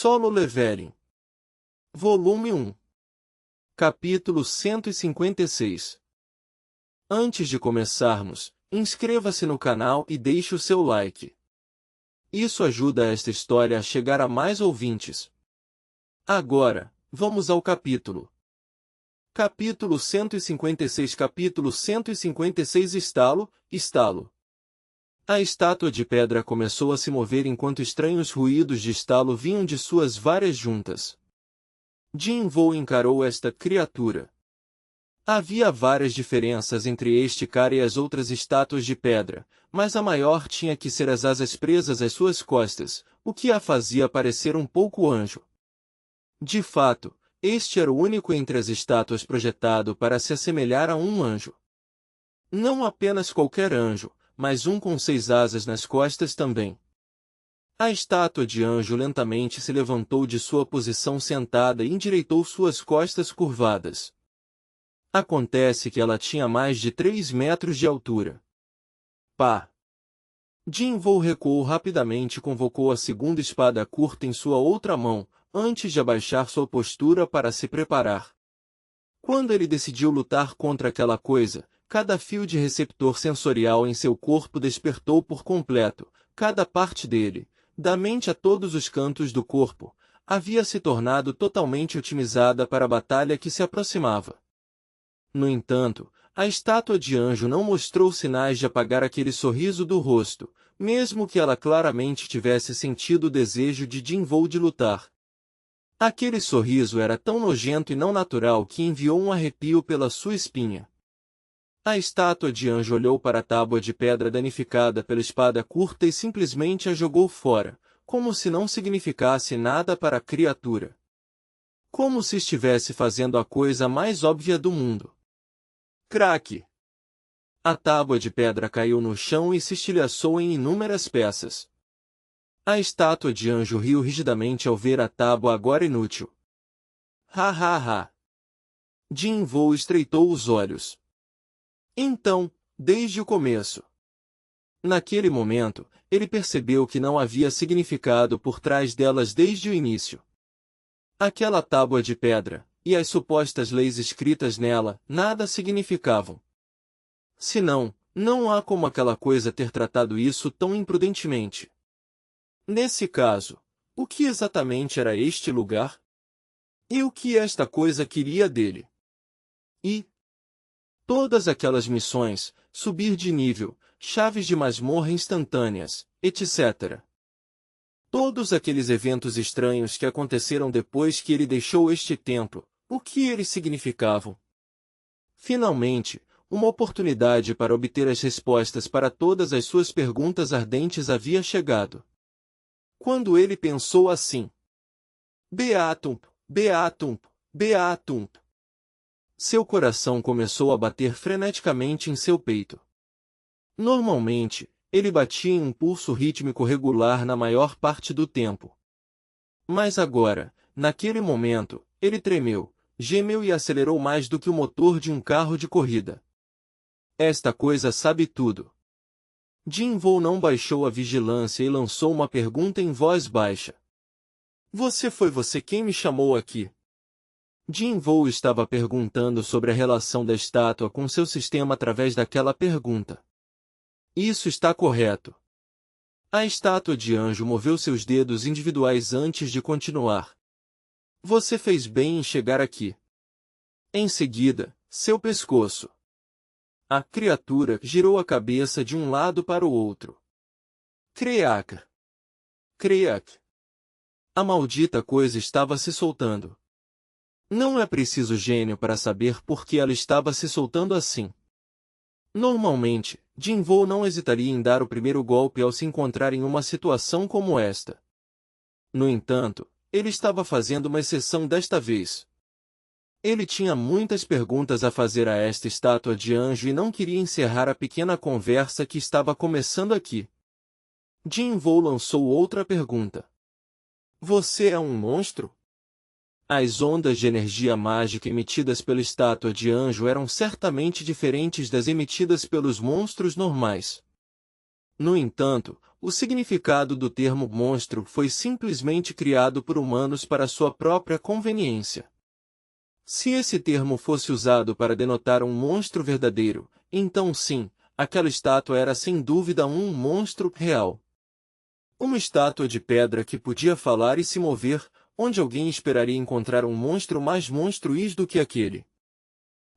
Solo Leveling. Volume 1. Capítulo 156. Antes de começarmos, inscreva-se no canal e deixe o seu like. Isso ajuda esta história a chegar a mais ouvintes. Agora, vamos ao capítulo. Capítulo 156. Capítulo 156. Estalo. A estátua de pedra começou a se mover enquanto estranhos ruídos de estalo vinham de suas várias juntas. Jinvou encarou esta criatura. Havia várias diferenças entre este cara e as outras estátuas de pedra, mas a maior tinha que ser as asas presas às suas costas, o que a fazia parecer um pouco anjo. De fato, este era o único entre as estátuas projetado para se assemelhar a um anjo. Não apenas qualquer anjo, mas um com 6 asas nas costas também. A estátua de anjo lentamente se levantou de sua posição sentada e endireitou suas costas curvadas. Acontece que ela tinha mais de 3 metros de altura. Pá! Jinvou recuou rapidamente e convocou a segunda espada curta em sua outra mão, antes de abaixar sua postura para se preparar. Quando ele decidiu lutar contra aquela coisa, cada fio de receptor sensorial em seu corpo despertou por completo. Cada parte dele, da mente a todos os cantos do corpo, havia se tornado totalmente otimizada para a batalha que se aproximava. No entanto, a estátua de anjo não mostrou sinais de apagar aquele sorriso do rosto, mesmo que ela claramente tivesse sentido o desejo de Jinvou de lutar. Aquele sorriso era tão nojento e não natural que enviou um arrepio pela sua espinha. A estátua de anjo olhou para a tábua de pedra danificada pela espada curta e simplesmente a jogou fora, como se não significasse nada para a criatura. Como se estivesse fazendo a coisa mais óbvia do mundo. Craque! A tábua de pedra caiu no chão e se estilhaçou em inúmeras peças. A estátua de anjo riu rigidamente ao ver a tábua agora inútil. Ha ha ha! Jinvou estreitou os olhos. Então, desde o começo. Naquele momento, ele percebeu que não havia significado por trás delas desde o início. Aquela tábua de pedra, e as supostas leis escritas nela, nada significavam. Senão, não há como aquela coisa ter tratado isso tão imprudentemente. Nesse caso, o que exatamente era este lugar? E o que esta coisa queria dele? E todas aquelas missões, subir de nível, chaves de masmorra instantâneas, etc. Todos aqueles eventos estranhos que aconteceram depois que ele deixou este templo, o que eles significavam? Finalmente, uma oportunidade para obter as respostas para todas as suas perguntas ardentes havia chegado. Quando ele pensou assim: Beatum, Beatum, Beatum. Seu coração começou a bater freneticamente em seu peito. Normalmente, ele batia em um pulso rítmico regular na maior parte do tempo. Mas agora, naquele momento, ele tremeu, gemeu e acelerou mais do que o motor de um carro de corrida. Esta coisa sabe tudo. Jinvou não baixou a vigilância e lançou uma pergunta em voz baixa. Foi você quem me chamou aqui? Jinvou estava perguntando sobre a relação da estátua com seu sistema através daquela pergunta. Isso está correto. A estátua de anjo moveu seus dedos individuais antes de continuar. Você fez bem em chegar aqui. Em seguida, seu pescoço. A criatura girou a cabeça de um lado para o outro. Creac. Creac. A maldita coisa estava se soltando. Não é preciso gênio para saber por que ela estava se soltando assim. Normalmente, Jinvou não hesitaria em dar o primeiro golpe ao se encontrar em uma situação como esta. No entanto, ele estava fazendo uma exceção desta vez. Ele tinha muitas perguntas a fazer a esta estátua de anjo e não queria encerrar a pequena conversa que estava começando aqui. Jinvou lançou outra pergunta. Você é um monstro? As ondas de energia mágica emitidas pela estátua de anjo eram certamente diferentes das emitidas pelos monstros normais. No entanto, o significado do termo monstro foi simplesmente criado por humanos para sua própria conveniência. Se esse termo fosse usado para denotar um monstro verdadeiro, então sim, aquela estátua era sem dúvida um monstro real. Uma estátua de pedra que podia falar e se mover, onde alguém esperaria encontrar um monstro mais monstruoso do que aquele.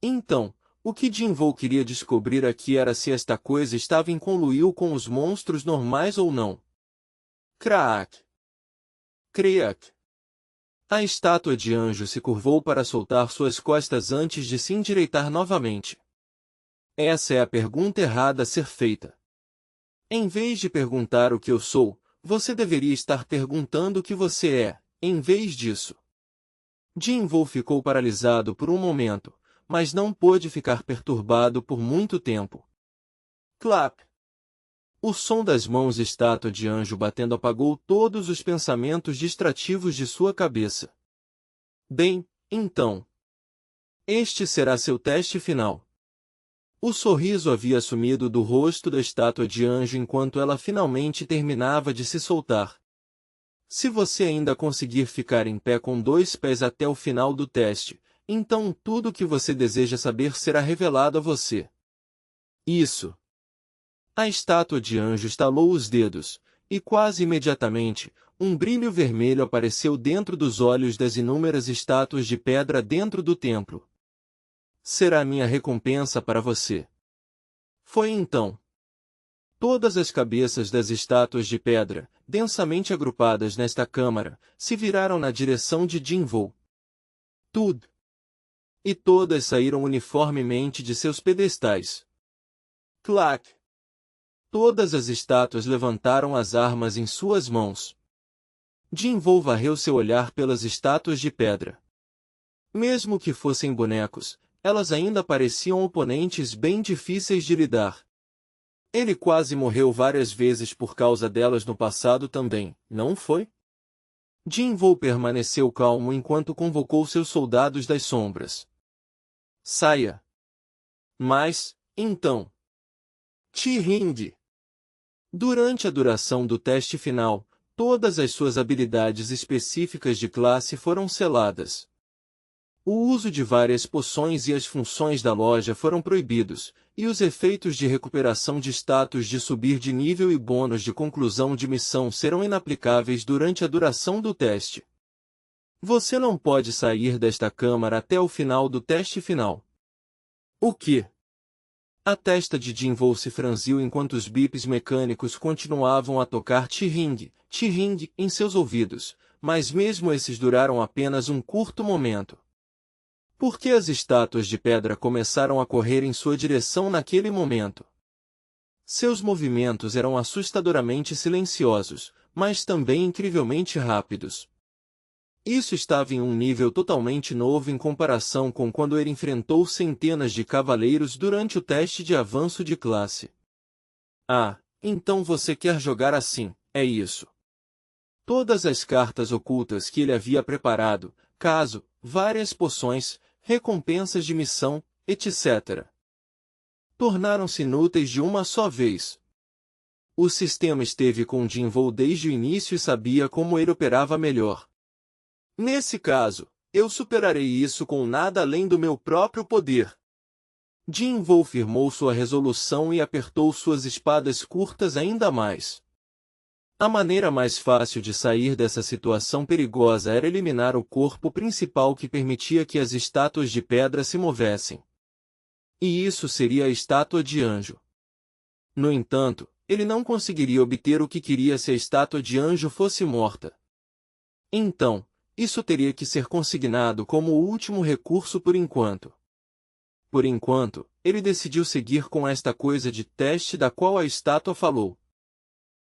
Então, o que Jinvoo queria descobrir aqui era se esta coisa estava em conluio com os monstros normais ou não. Craak! Criak! A estátua de anjo se curvou para soltar suas costas antes de se endireitar novamente. Essa é a pergunta errada a ser feita. Em vez de perguntar o que eu sou, você deveria estar perguntando o que você é, em vez disso. Jinvoo ficou paralisado por um momento, mas não pôde ficar perturbado por muito tempo. Clap! O som das mãos estátua de anjo batendo apagou todos os pensamentos distrativos de sua cabeça. Bem, então. Este será seu teste final. O sorriso havia sumido do rosto da estátua de anjo enquanto ela finalmente terminava de se soltar. Se você ainda conseguir ficar em pé com 2 pés até o final do teste, então tudo o que você deseja saber será revelado a você. Isso. A estátua de anjo estalou os dedos, e quase imediatamente, um brilho vermelho apareceu dentro dos olhos das inúmeras estátuas de pedra dentro do templo. Será minha recompensa para você. Foi então. Todas as cabeças das estátuas de pedra, densamente agrupadas nesta câmara, se viraram na direção de Jinvoo. Tudo. E todas saíram uniformemente de seus pedestais. Clac! Todas as estátuas levantaram as armas em suas mãos. Jinvoo varreu seu olhar pelas estátuas de pedra. Mesmo que fossem bonecos, elas ainda pareciam oponentes bem difíceis de lidar. Ele quase morreu várias vezes por causa delas no passado também, não foi? Jinvoo permaneceu calmo enquanto convocou seus soldados das sombras. Saia! Mas, então... Ti-Ring! Durante a duração do teste final, todas as suas habilidades específicas de classe foram seladas. O uso de várias poções e as funções da loja foram proibidos, e os efeitos de recuperação de status de subir de nível e bônus de conclusão de missão serão inaplicáveis durante a duração do teste. Você não pode sair desta câmara até o final do teste final. O que? A testa de Jinvoo se franziu enquanto os bips mecânicos continuavam a tocar Ti-Ring, Ti-Ring em seus ouvidos, mas mesmo esses duraram apenas um curto momento. Porque as estátuas de pedra começaram a correr em sua direção naquele momento. Seus movimentos eram assustadoramente silenciosos, mas também incrivelmente rápidos. Isso estava em um nível totalmente novo em comparação com quando ele enfrentou centenas de cavaleiros durante o teste de avanço de classe. Ah, então você quer jogar assim, é isso. Todas as cartas ocultas que ele havia preparado, caso, várias poções, recompensas de missão, etc. tornaram-se inúteis de uma só vez. O sistema esteve com Jinvoo desde o início e sabia como ele operava melhor. Nesse caso, eu superarei isso com nada além do meu próprio poder. Jinvoo firmou sua resolução e apertou suas espadas curtas ainda mais. A maneira mais fácil de sair dessa situação perigosa era eliminar o corpo principal que permitia que as estátuas de pedra se movessem. E isso seria a estátua de anjo. No entanto, ele não conseguiria obter o que queria se a estátua de anjo fosse morta. Então, isso teria que ser consignado como o último recurso por enquanto. Por enquanto, ele decidiu seguir com esta coisa de teste da qual a estátua falou.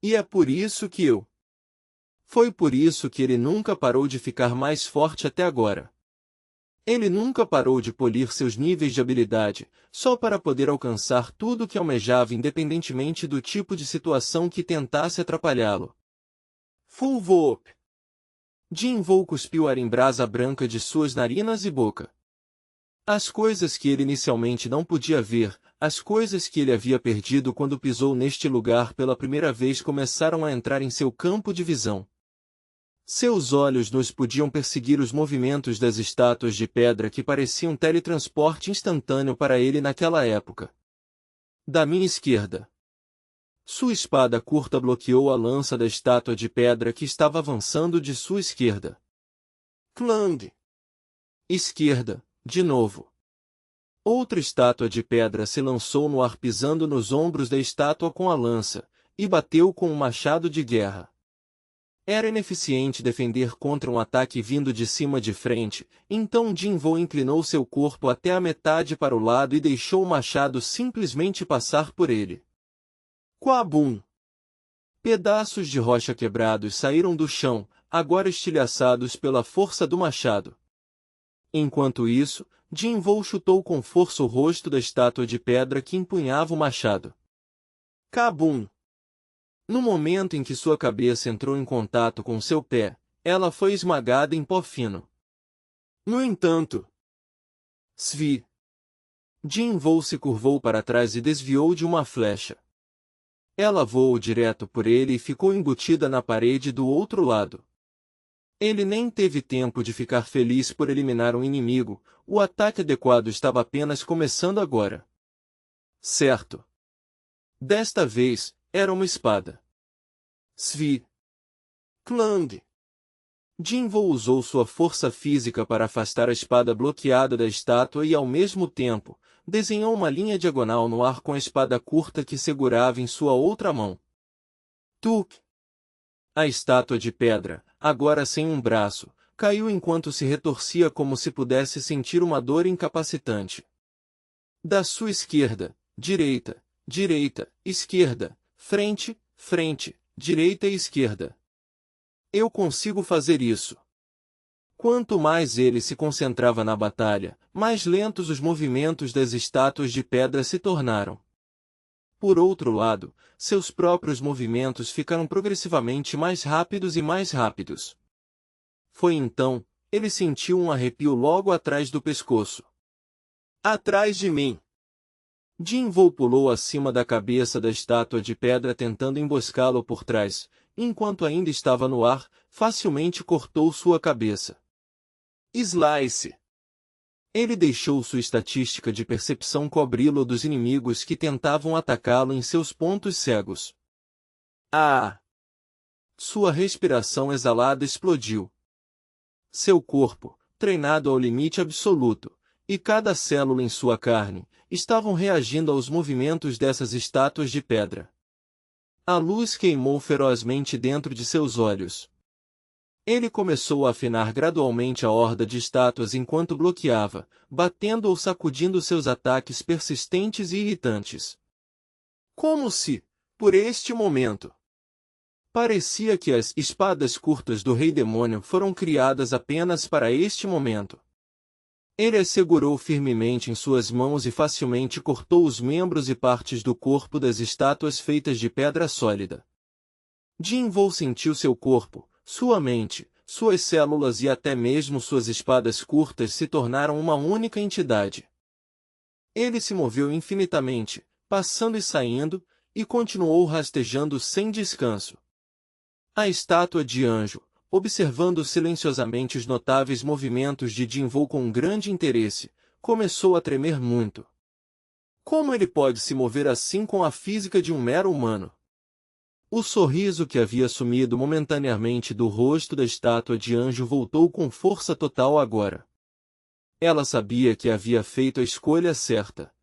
E é por isso que eu... Foi por isso que ele nunca parou de ficar mais forte até agora. Ele nunca parou de polir seus níveis de habilidade, só para poder alcançar tudo o que almejava independentemente do tipo de situação que tentasse atrapalhá-lo. Full Voop! Jinvoo cuspiu ar em brasa branca de suas narinas e boca. As coisas que ele inicialmente não podia ver, As coisas que ele havia perdido quando pisou neste lugar pela primeira vez começaram a entrar em seu campo de visão. Seus olhos nus podiam perseguir os movimentos das estátuas de pedra que pareciam teletransporte instantâneo para ele naquela época. Da minha esquerda. Sua espada curta bloqueou a lança da estátua de pedra que estava avançando de sua esquerda. Clang! Esquerda, de novo. Outra estátua de pedra se lançou no ar pisando nos ombros da estátua com a lança, e bateu com um machado de guerra. Era ineficiente defender contra um ataque vindo de cima de frente, então Jinvou inclinou seu corpo até a metade para o lado e deixou o machado simplesmente passar por ele. Quabum! Pedaços de rocha quebrados saíram do chão, agora estilhaçados pela força do machado. Enquanto isso, Jinvou chutou com força o rosto da estátua de pedra que empunhava o machado. Kabum! No momento em que sua cabeça entrou em contato com seu pé, ela foi esmagada em pó fino. No entanto, Svi! Jinvou se curvou para trás e desviou de uma flecha. Ela voou direto por ele e ficou embutida na parede do outro lado. Ele nem teve tempo de ficar feliz por eliminar um inimigo, o ataque adequado estava apenas começando agora. Certo. Desta vez, era uma espada. Svi! Clang! Jinvou usou sua força física para afastar a espada bloqueada da estátua e, ao mesmo tempo, desenhou uma linha diagonal no ar com a espada curta que segurava em sua outra mão. Tuk! A estátua de pedra, agora sem um braço, caiu enquanto se retorcia como se pudesse sentir uma dor incapacitante. Da sua esquerda, direita, direita, esquerda, frente, frente, direita e esquerda. Eu consigo fazer isso. Quanto mais ele se concentrava na batalha, mais lentos os movimentos das estátuas de pedra se tornaram. Por outro lado, seus próprios movimentos ficaram progressivamente mais rápidos e mais rápidos. Foi então, ele sentiu um arrepio logo atrás do pescoço. Atrás de mim! Jinvou pulou acima da cabeça da estátua de pedra tentando emboscá-lo por trás, enquanto ainda estava no ar, facilmente cortou sua cabeça. Slice! Ele deixou sua estatística de percepção cobri-lo dos inimigos que tentavam atacá-lo em seus pontos cegos. Ah! Sua respiração exalada explodiu. Seu corpo, treinado ao limite absoluto, e cada célula em sua carne, estavam reagindo aos movimentos dessas estátuas de pedra. A luz queimou ferozmente dentro de seus olhos. Ele começou a afinar gradualmente a horda de estátuas enquanto bloqueava, batendo ou sacudindo seus ataques persistentes e irritantes. Como se, por este momento, parecia que as espadas curtas do Rei Demônio foram criadas apenas para este momento. Ele as segurou firmemente em suas mãos e facilmente cortou os membros e partes do corpo das estátuas feitas de pedra sólida. Jinvou sentiu seu corpo, sua mente, suas células e até mesmo suas espadas curtas se tornaram uma única entidade. Ele se moveu infinitamente, passando e saindo, e continuou rastejando sem descanso. A estátua de anjo, observando silenciosamente os notáveis movimentos de Jinvou com um grande interesse, começou a tremer muito. Como ele pode se mover assim com a física de um mero humano? O sorriso que havia sumido momentaneamente do rosto da estátua de anjo voltou com força total agora. Ela sabia que havia feito a escolha certa.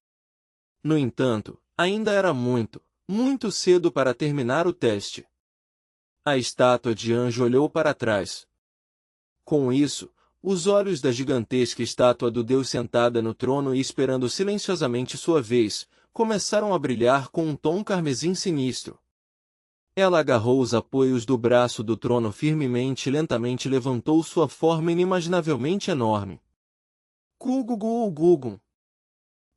No entanto, ainda era muito, muito cedo para terminar o teste. A estátua de anjo olhou para trás. Com isso, os olhos da gigantesca estátua do Deus sentada no trono e esperando silenciosamente sua vez, começaram a brilhar com um tom carmesim sinistro. Ela agarrou os apoios do braço do trono firmemente e lentamente levantou sua forma inimaginavelmente enorme. Gugugugugum.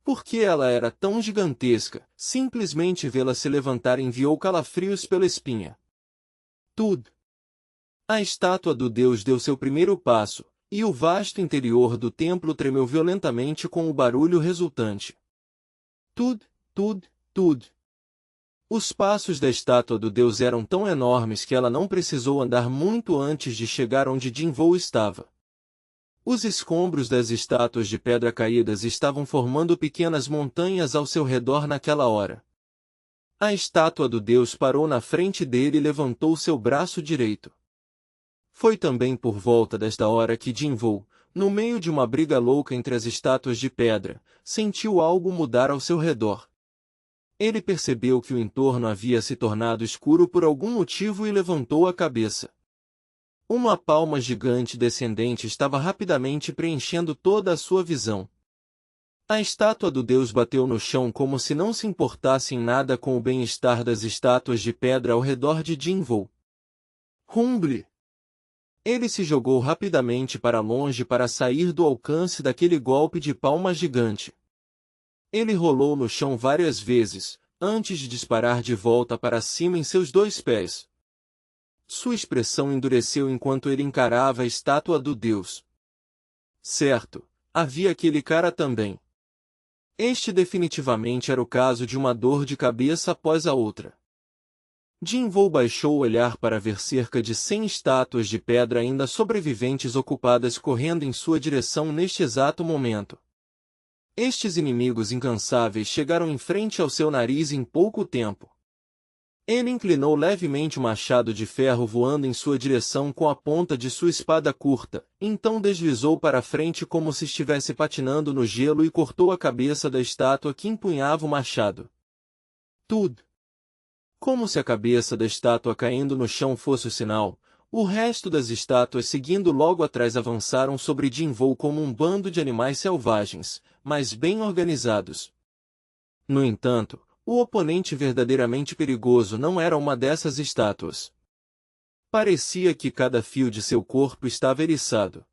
Por que ela era tão gigantesca? Simplesmente vê-la se levantar enviou calafrios pela espinha. Tudo. A estátua do Deus deu seu primeiro passo, e o vasto interior do templo tremeu violentamente com o barulho resultante. Tudo, Tud, tud. Os passos da estátua do deus eram tão enormes que ela não precisou andar muito antes de chegar onde Jinvou estava. Os escombros das estátuas de pedra caídas estavam formando pequenas montanhas ao seu redor naquela hora. A estátua do deus parou na frente dele e levantou seu braço direito. Foi também por volta desta hora que Jinvou, no meio de uma briga louca entre as estátuas de pedra, sentiu algo mudar ao seu redor. Ele percebeu que o entorno havia se tornado escuro por algum motivo e levantou a cabeça. Uma palma gigante descendente estava rapidamente preenchendo toda a sua visão. A estátua do deus bateu no chão como se não se importasse em nada com o bem-estar das estátuas de pedra ao redor de Jinvou. Rumble! Ele se jogou rapidamente para longe para sair do alcance daquele golpe de palma gigante. Ele rolou no chão várias vezes, antes de disparar de volta para cima em seus 2 pés. Sua expressão endureceu enquanto ele encarava a estátua do deus. Certo, havia aquele cara também. Este definitivamente era o caso de uma dor de cabeça após a outra. Jinvou baixou o olhar para ver cerca de 100 estátuas de pedra ainda sobreviventes ocupadas correndo em sua direção neste exato momento. Estes inimigos incansáveis chegaram em frente ao seu nariz em pouco tempo. Ele inclinou levemente o machado de ferro voando em sua direção com a ponta de sua espada curta, então deslizou para frente como se estivesse patinando no gelo e cortou a cabeça da estátua que empunhava o machado. Tudo. Como se a cabeça da estátua caindo no chão fosse o sinal, o resto das estátuas seguindo logo atrás avançaram sobre Jinvou como um bando de animais selvagens, mas bem organizados. No entanto, o oponente verdadeiramente perigoso não era uma dessas estátuas. Parecia que cada fio de seu corpo estava eriçado.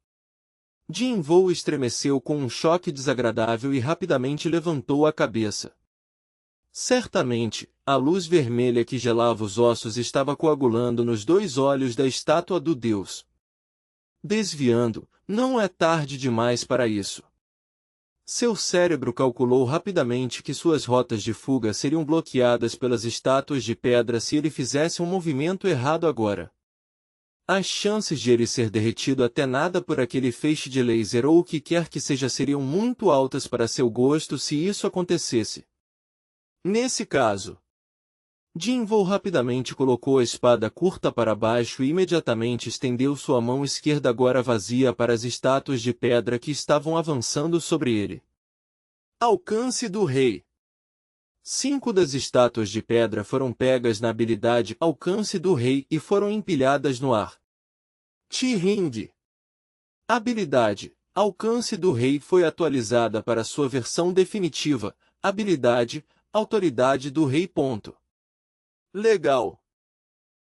Jinvou estremeceu com um choque desagradável e rapidamente levantou a cabeça. Certamente, a luz vermelha que gelava os ossos estava coagulando nos 2 olhos da estátua do deus. Desviando, não é tarde demais para isso. Seu cérebro calculou rapidamente que suas rotas de fuga seriam bloqueadas pelas estátuas de pedra se ele fizesse um movimento errado agora. As chances de ele ser derretido até nada por aquele feixe de laser ou o que quer que seja seriam muito altas para seu gosto se isso acontecesse. Nesse caso, Jinvou rapidamente colocou a espada curta para baixo e imediatamente estendeu sua mão esquerda agora vazia para as estátuas de pedra que estavam avançando sobre ele. Alcance do rei. 5 das estátuas de pedra foram pegas na habilidade Alcance do Rei e foram empilhadas no ar. Ti-Ring. Habilidade Alcance do Rei foi atualizada para sua versão definitiva, habilidade Autoridade do Rei. Legal.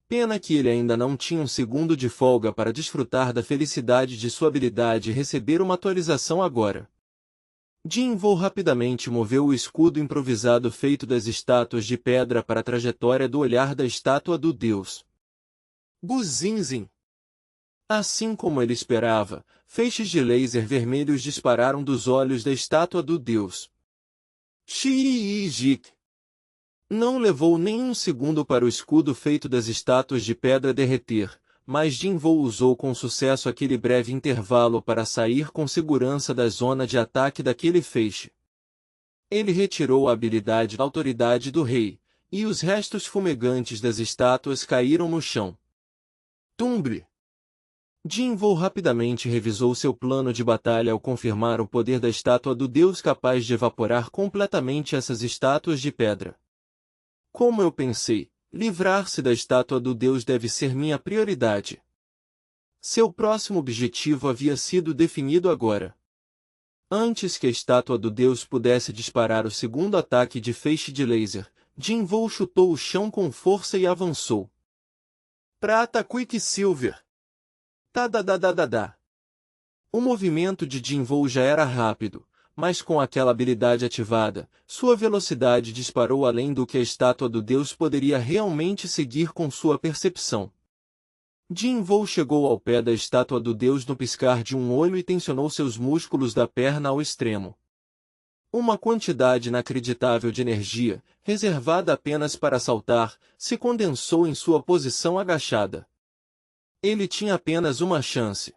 Pena que ele ainda não tinha um segundo de folga para desfrutar da felicidade de sua habilidade e receber uma atualização agora. Jinvou rapidamente moveu o escudo improvisado feito das estátuas de pedra para a trajetória do olhar da estátua do deus. Buzinzin. Assim como ele esperava, feixes de laser vermelhos dispararam dos olhos da estátua do deus. Shiijik. Não levou nem um segundo para o escudo feito das estátuas de pedra derreter, mas Jinvou usou com sucesso aquele breve intervalo para sair com segurança da zona de ataque daquele feixe. Ele retirou a habilidade Autoridade do Rei, e os restos fumegantes das estátuas caíram no chão. Tumbre! Jinvou rapidamente revisou seu plano de batalha ao confirmar o poder da estátua do deus capaz de evaporar completamente essas estátuas de pedra. Como eu pensei, livrar-se da estátua do deus deve ser minha prioridade. Seu próximo objetivo havia sido definido agora. Antes que a estátua do deus pudesse disparar o segundo ataque de feixe de laser, Jinvou chutou o chão com força e avançou. Prata Quicksilver. Tadadadadadá. O movimento de Jinvou já era rápido, mas com aquela habilidade ativada, sua velocidade disparou além do que a estátua do deus poderia realmente seguir com sua percepção. Jinvou chegou ao pé da estátua do deus no piscar de um olho e tensionou seus músculos da perna ao extremo. Uma quantidade inacreditável de energia, reservada apenas para saltar, se condensou em sua posição agachada. Ele tinha apenas uma chance.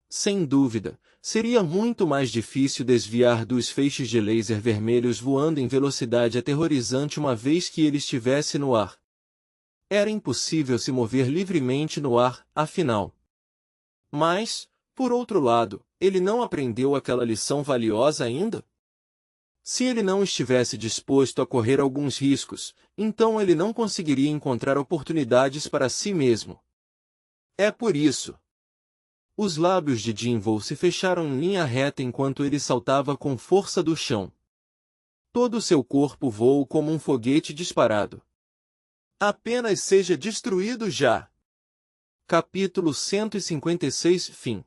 Sem dúvida, seria muito mais difícil desviar dos feixes de laser vermelhos voando em velocidade aterrorizante uma vez que ele estivesse no ar. Era impossível se mover livremente no ar, afinal. Mas, por outro lado, ele não aprendeu aquela lição valiosa ainda? Se ele não estivesse disposto a correr alguns riscos, então ele não conseguiria encontrar oportunidades para si mesmo. É por isso. Os lábios de Jim-Vo se fecharam em linha reta enquanto ele saltava com força do chão. Todo seu corpo voou como um foguete disparado. Apenas seja destruído já. Capítulo 156 Fim.